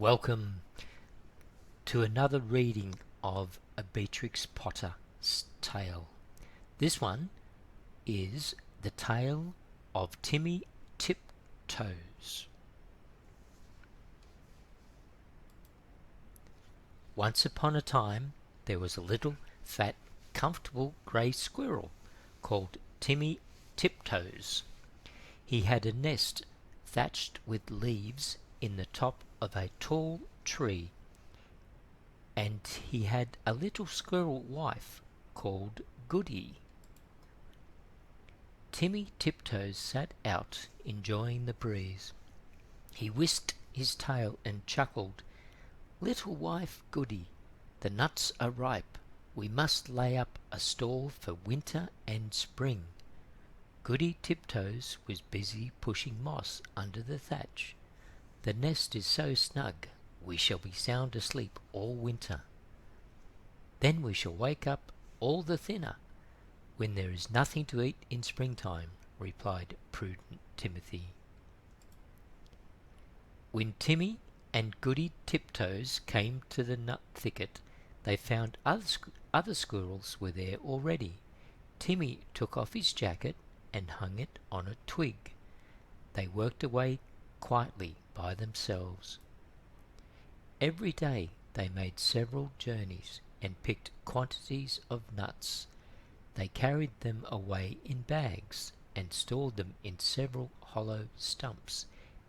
Welcome to another reading of a Beatrix Potter's tale. This one is the tale of Timmy Tiptoes. Once upon a time there was a little, fat, comfortable grey squirrel called Timmy Tiptoes. He had a nest thatched with leaves in the top of a tall tree, and he had a little squirrel wife called Goody. Timmy Tiptoes sat out enjoying the breeze. He whisked his tail and chuckled, "Little wife Goody, the nuts are ripe. We must lay up a store for winter and spring." Goody Tiptoes was busy pushing moss under the thatch. "The nest is so snug, we shall be sound asleep all winter. Then we shall wake up all the thinner when there is nothing to eat in springtime," replied prudent Timothy. When Timmy and Goody Tiptoes came to the nut thicket, they found other squirrels were there already. Timmy took off his jacket and hung it on a twig. They worked away quietly by themselves. Every day they made several journeys and picked quantities of nuts. They carried them away in bags and stored them in several hollow stumps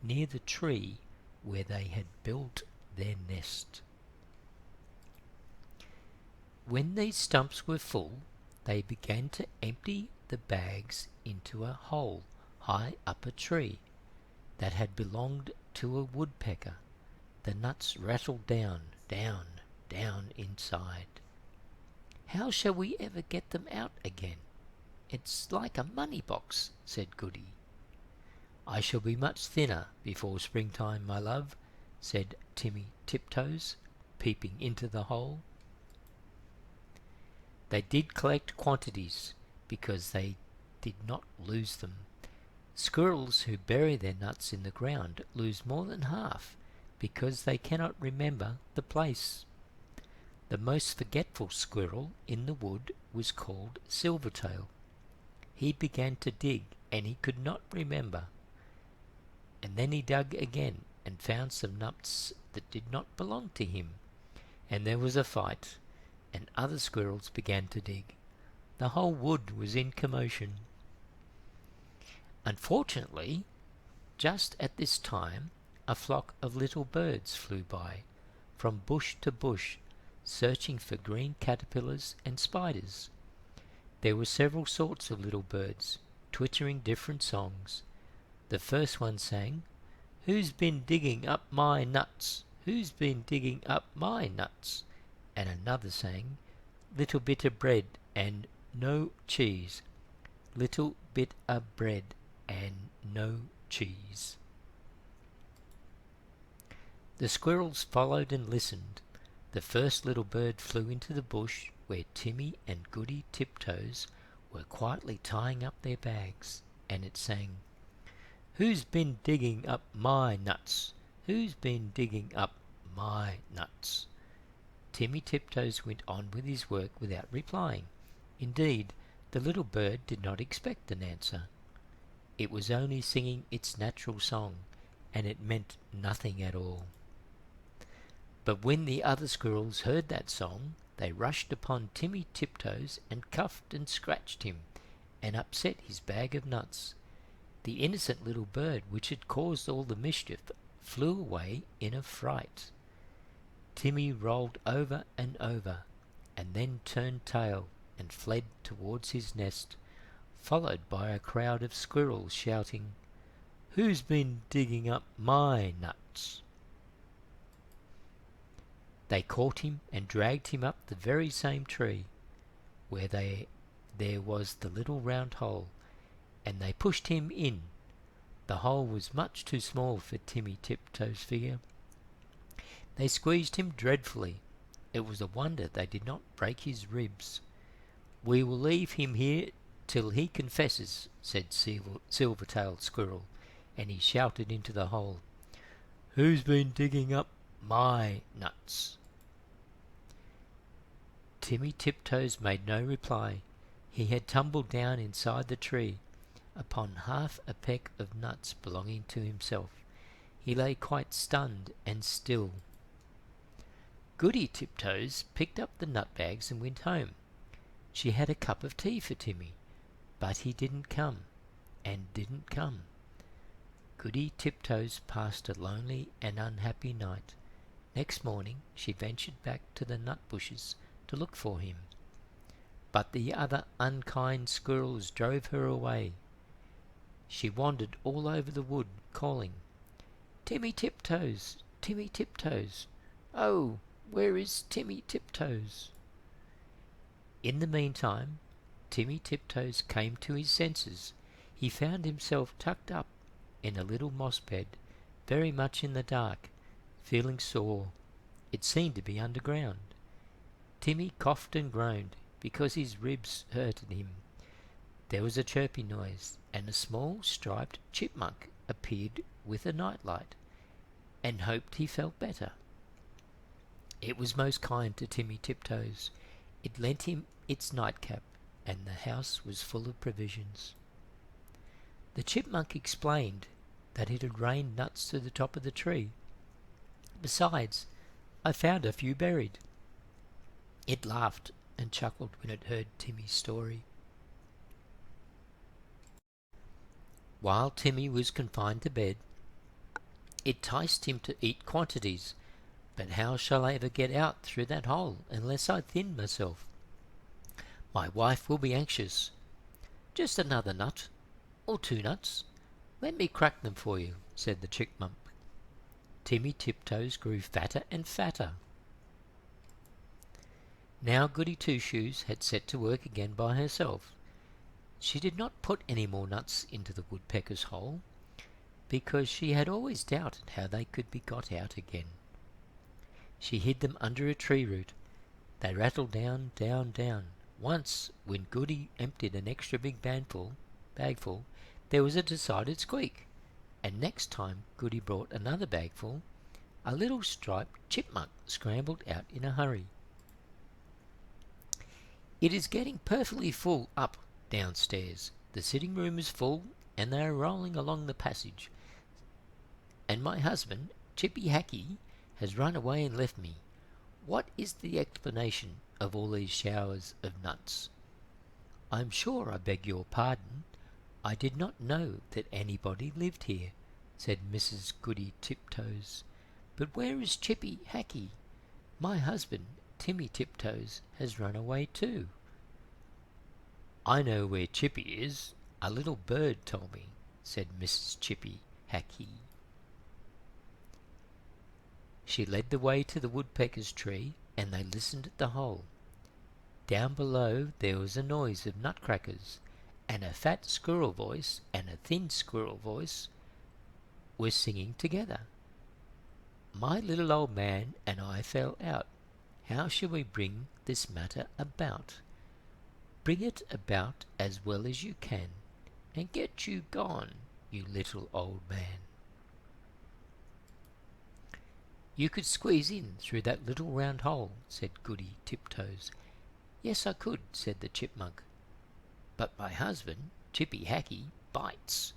near the tree where they had built their nest. When these stumps were full, they began to empty the bags into a hole high up a tree that had belonged to a woodpecker. The nuts rattled down, down, down inside. "How shall we ever get them out again? It's like a money box," said Goody. "I shall be much thinner before springtime, my love," said Timmy Tiptoes, peeping into the hole. They did collect quantities because they did not lose them. Squirrels who bury their nuts in the ground lose more than half because they cannot remember the place. The most forgetful squirrel in the wood was called Silvertail. He began to dig, and he could not remember. And then he dug again and found some nuts that did not belong to him. And there was a fight, and other squirrels began to dig. The whole wood was in commotion. Unfortunately, just at this time, a flock of little birds flew by, from bush to bush, searching for green caterpillars and spiders. There were several sorts of little birds, twittering different songs. The first one sang, "Who's been digging up my nuts? Who's been digging up my nuts?" And another sang, "Little bit of bread and no cheese. Little bit of bread and no cheese." The squirrels followed and listened. The first little bird flew into the bush where Timmy and Goody Tiptoes were quietly tying up their bags, and it sang, "Who's been digging up my nuts? Who's been digging up my nuts?" Timmy Tiptoes went on with his work without replying. Indeed, the little bird did not expect an answer. It was only singing its natural song, and it meant nothing at all. But when the other squirrels heard that song, they rushed upon Timmy Tiptoes and cuffed and scratched him, and upset his bag of nuts. The innocent little bird, which had caused all the mischief, flew away in a fright. Timmy rolled over and over, and then turned tail and fled towards his nest, followed by a crowd of squirrels shouting, "Who's been digging up my nuts?" They caught him and dragged him up the very same tree where there was the little round hole, and they pushed him in. The hole was much too small for Timmy Tiptoes' figure. They squeezed him dreadfully. It was a wonder they did not break his ribs. "We will leave him here till he confesses," said Silvertail Squirrel, and he shouted into the hole, "Who's been digging up My nuts." Timmy Tiptoes made no reply. He had tumbled down inside the tree upon half a peck of nuts belonging to himself. He lay quite stunned and still. Goody Tiptoes picked up the nut bags and went home. She had a cup of tea for Timmy, but he didn't come, and didn't come. Goody Tiptoes passed a lonely and unhappy night. Next morning she ventured back to the nut bushes to look for him, but the other unkind squirrels drove her away. She wandered all over the wood, calling, "Timmy Tiptoes, Timmy Tiptoes. Oh, where is Timmy Tiptoes?" In the meantime, Timmy Tiptoes came to his senses. He found himself tucked up in a little moss bed, very much in the dark, feeling sore. It seemed to be underground. Timmy coughed and groaned because his ribs hurted him. There was a chirping noise, and a small striped chipmunk appeared with a nightlight, and hoped he felt better. It was most kind to Timmy Tiptoes. It lent him its nightcap, and the house was full of provisions. The chipmunk explained that it had rained nuts to the top of the tree. "Besides, I found a few buried." It laughed and chuckled when it heard Timmy's story. While Timmy was confined to bed, it enticed him to eat quantities. "But how shall I ever get out through that hole unless I thin myself? My wife will be anxious." "Just another nut, or 2 nuts. Let me crack them for you," said the chipmunk. Timmy Tiptoes grew fatter and fatter. Now Goody Two-Shoes had set to work again by herself. She did not put any more nuts into the woodpecker's hole, because she had always doubted how they could be got out again. She hid them under a tree root. They rattled down, down, down. Once, when Goody emptied an extra big bagful, there was a decided squeak, and next time Goody brought another bagful, a little striped chipmunk scrambled out in a hurry. "It is getting perfectly full up downstairs. The sitting room is full, and they are rolling along the passage. And my husband, Chippy Hackee, has run away and left me. What is the explanation of all these showers of nuts? I'm sure I beg your pardon. I did not know that anybody lived here," said Mrs. Goody Tiptoes. "But where is Chippy Hackee? My husband, Timmy Tiptoes, has run away too." "I know where Chippy is. A little bird told me," said Mrs. Chippy Hackee. She led the way to the woodpecker's tree, and they listened at the hole. Down below there was a noise of nutcrackers, and a fat squirrel voice and a thin squirrel voice were singing together. "My little old man and I fell out. How shall we bring this matter about? Bring it about as well as you can, and get you gone, you little old man." "You could squeeze in through that little round hole," said Goody Tiptoes. "Yes, I could," said the chipmunk. "But my husband, Chippy Hackee, bites."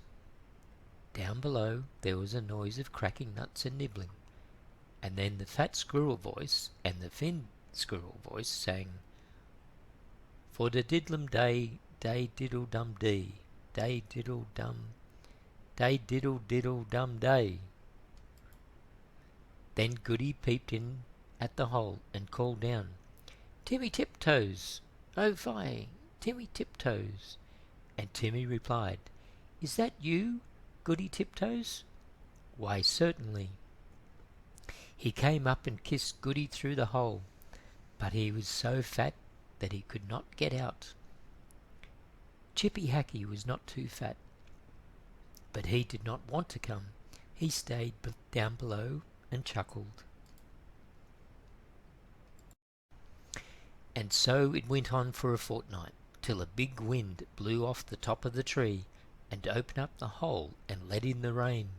Down below there was a noise of cracking nuts and nibbling, and then the fat squirrel voice and the thin squirrel voice sang, "For the diddlum day, day diddle dum dee, day diddle dum, day diddle diddle dum day." Then Goody peeped in at the hole and called down, "Timmy Tiptoes, oh fie, Timmy Tiptoes." And Timmy replied, "Is that you, Goody Tiptoes?" "Why, certainly." He came up and kissed Goody through the hole, but he was so fat that he could not get out. Chippy Hackee was not too fat, but he did not want to come. He stayed down below and chuckled. And so it went on for a fortnight, till a big wind blew off the top of the tree and opened up the hole and let in the rain.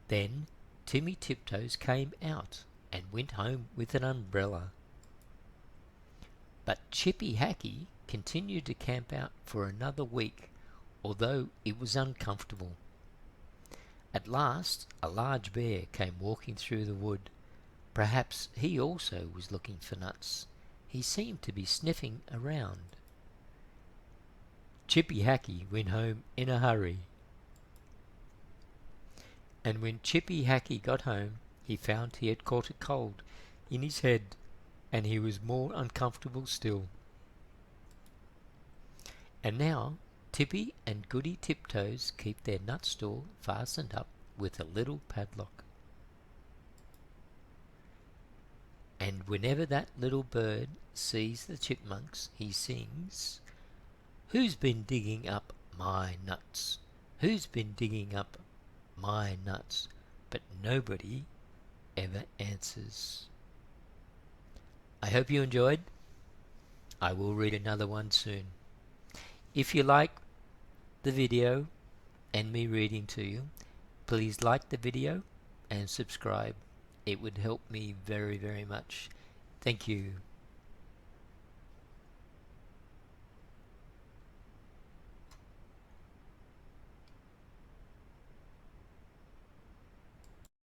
Then Timmy Tiptoes came out. and went home with an umbrella. But Chippy Hackey continued to camp out for another week, although it was uncomfortable. At last, a large bear came walking through the wood. Perhaps he also was looking for nuts. He seemed to be sniffing around. Chippy Hackey went home in a hurry. And when Chippy Hackey got home, he found he had caught a cold in his head, and he was more uncomfortable still. And now Tippy and Goody Tiptoes keep their nut store fastened up with a little padlock. And whenever that little bird sees the chipmunks, he sings, "Who's been digging up my nuts? Who's been digging up my nuts?" But nobody ever answers. I hope you enjoyed. I will read another one soon. If you like the video and me reading to you, please like the video and subscribe. It would help me very, very much. Thank you.